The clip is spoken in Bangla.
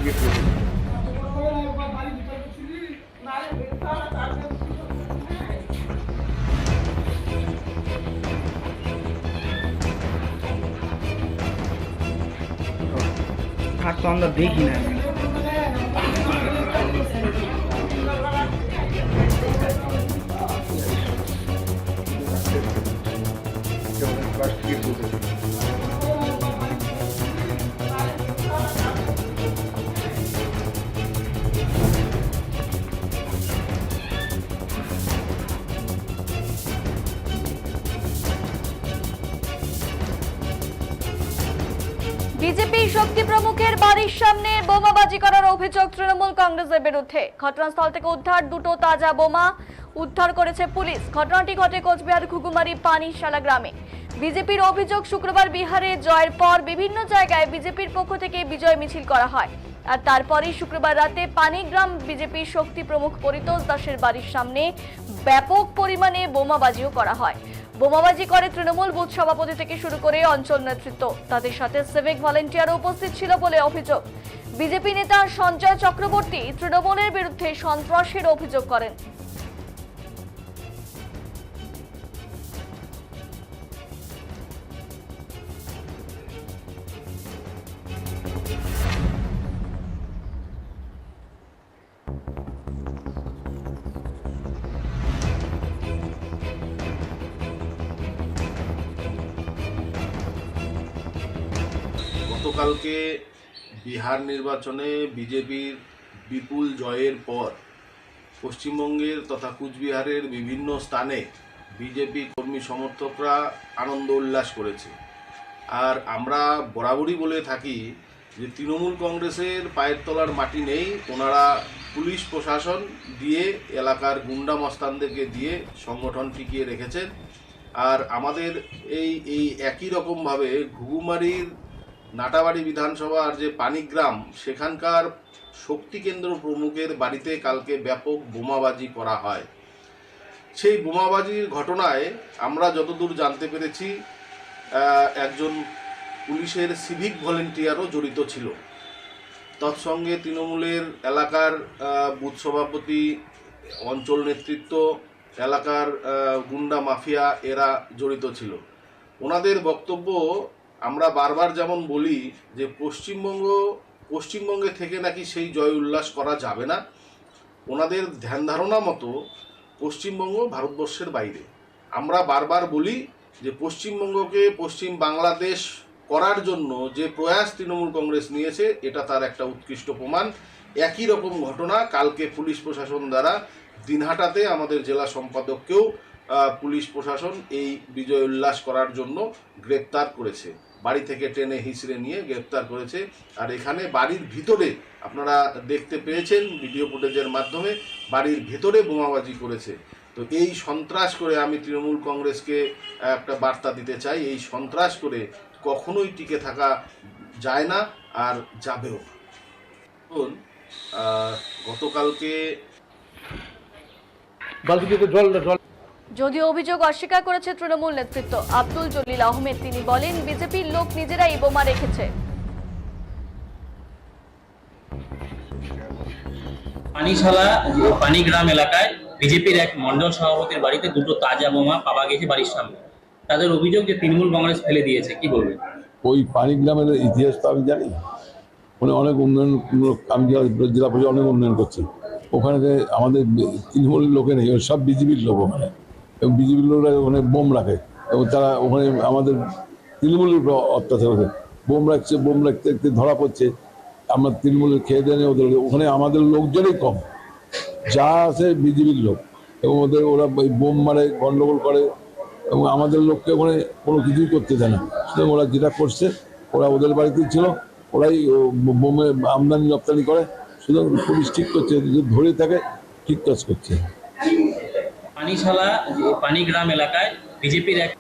থেকে করে হাত তো আমরা দেখি না পাশ থেকে করে বিজেপি শক্তি প্রমুখের বাড়ির সামনে বোমাবাজি করার অভিযোগ তৃণমূল কংগ্রেসের বিরুদ্ধে। ঘটনাস্থল থেকে উদ্ধার দুটো তাজা বোমা উদ্ধার করেছে পুলিশ। ঘটনাটি ঘটে কোচবিহার ঘুঘুমারি পানিশালা গ্রামে। বিজেপির অভিযোগ, শুক্রবার বিহারে জয়ের পর বিভিন্ন জায়গায় বিজেপির পক্ষ থেকে বিজয় মিছিল করা হয়, আর তারপরেই শুক্রবার রাতে পানিগ্রাম বিজেপির শক্তি প্রমুখ পরিতোষ দাসের বাড়ির সামনে ব্যাপক পরিমাণে বোমাবাজিও করা হয়। বোমাবাজি করে তৃণমূল বুথ সভাপতি থেকে শুরু করে অঞ্চল নেতৃত্ব, তাদের সাথে সিভিক ভলেন্টিয়ারও উপস্থিত ছিল বলে অভিযোগ। বিজেপি নেতা সঞ্জয় চক্রবর্তী তৃণমূলের বিরুদ্ধে সন্ত্রাসের অভিযোগ করেন। গতকালকে বিহার নির্বাচনে বিজেপির বিপুল জয়ের পর পশ্চিমবঙ্গের তথা কুচবিহারের বিভিন্ন স্থানে বিজেপি কর্মী সমর্থকরা আনন্দ উল্লাস করেছে। আর আমরা বরাবরই বলে থাকি যে তৃণমূল কংগ্রেসের পায়ের তলার মাটি নেই, ওনারা পুলিশ প্রশাসন দিয়ে এলাকার গুন্ডা মস্তানদেরকে দিয়ে সংগঠন টিকিয়ে রেখেছেন। আর আমাদের এই একই রকমভাবে ঘুঘুমারির নাটাবাড়ি বিধানসভার যে পানিগ্রাম, সেখানকার শক্তি কেন্দ্র প্রমুখের বাড়িতে কালকে ব্যাপক বোমাবাজি করা হয়। সেই বোমাবাজির ঘটনায় আমরা যতদূর জানতে পেরেছি একজন পুলিশের সিভিক ভলেন্টিয়ারও জড়িত ছিল। তৎসঙ্গে তৃণমূলের এলাকার বুথ সভাপতি, অঞ্চল নেতৃত্ব, এলাকার গুন্ডা মাফিয়া এরা জড়িত ছিল। ওনাদের বক্তব্য আমরা বারবার যেমন বলি যে পশ্চিমবঙ্গে থেকে নাকি সেই জয় উল্লাস করা যাবে না। ওনাদের ধ্যান ধারণা মতো পশ্চিমবঙ্গ ভারতবর্ষের বাইরে। আমরা বারবার বলি যে পশ্চিমবঙ্গকে পশ্চিম বাংলাদেশ করার জন্য যে প্রয়াস তৃণমূল কংগ্রেস নিয়েছে, এটা তার একটা উৎকৃষ্ট প্রমাণ। একই রকম ঘটনা কালকে পুলিশ প্রশাসন দ্বারা দিনহাটাতে আমাদের জেলা সম্পাদককেও পুলিশ প্রশাসন এই বিজয় উল্লাস করার জন্য গ্রেপ্তার করেছে। বাড়ি থেকে টেনে হিঁচড়ে নিয়ে গ্রেপ্তার করেছে। আর এখানে বাড়ির ভিতরে আপনারা দেখতে পেয়েছেন ভিডিও ফুটেজের মাধ্যমে, বাড়ির ভেতরে বোমাবাজি করেছে। তো এই সন্ত্রাস করে আমি তৃণমূল কংগ্রেসকে একটা বার্তা দিতে চাই, এই সন্ত্রাস করে কখনোই টিকে থাকা যায় না আর যাবেও। গতকালকে যদিও অভিযোগ অস্বীকার করেছে তৃণমূল নেতৃত্ব। আব্দুল জলিল আহমেদ তিনি বলেন, বিজেপির লোক নিজেরাই বোমা রেখেছে। পানিশালা পানিগ্রাম এলাকায় বিজেপির এক মন্ডল সভাপতির বাড়িতে দুটো তাজা বোমা পাওয়া গেছে বাড়ির সামনে। তাদের অভিযোগ যে তৃণমূল কংগ্রেস ফেলে দিয়েছে, কি বলবেন? ওই পানিগ্রামের ইতিহাস তো আমি জানি, ওখানে অনেক উন্নয়ন, আমি জেলা পরিষদ অনেক উন্নয়ন করছি। ওখানে আমাদের তৃণমূলের লোকে নেই, সব বিজেপির লোক ওখানে, এবং বিজেপির লোকরা ওখানে বোম রাখে এবং তারা ওখানে আমাদের তৃণমূলের অত্যাচার করে বোম রাখছে। বোম রাখতে রাখতে ধরা পড়ছে। আমরা তৃণমূলের খেয়ে দেয় ওদের, ওখানে আমাদের লোকজনই কম, যা আছে বিজেপির লোক, এবং ওরা বোম মারে, গন্ডগোল করে, এবং আমাদের লোককে ওখানে কোনো কিছুই করতে দেয় না। সুতরাং ওরা যেটা করছে, ওরা ওদের বাড়িতেই ছিল, ওরাই বোমে আমদানি রপ্তানি করে। সুতরাং পুলিশ ঠিক করছে, যে ধরে থাকে ঠিক কাজ করছে। পানিশালা পানিগ্রাম এলাকায় বিজেপির এক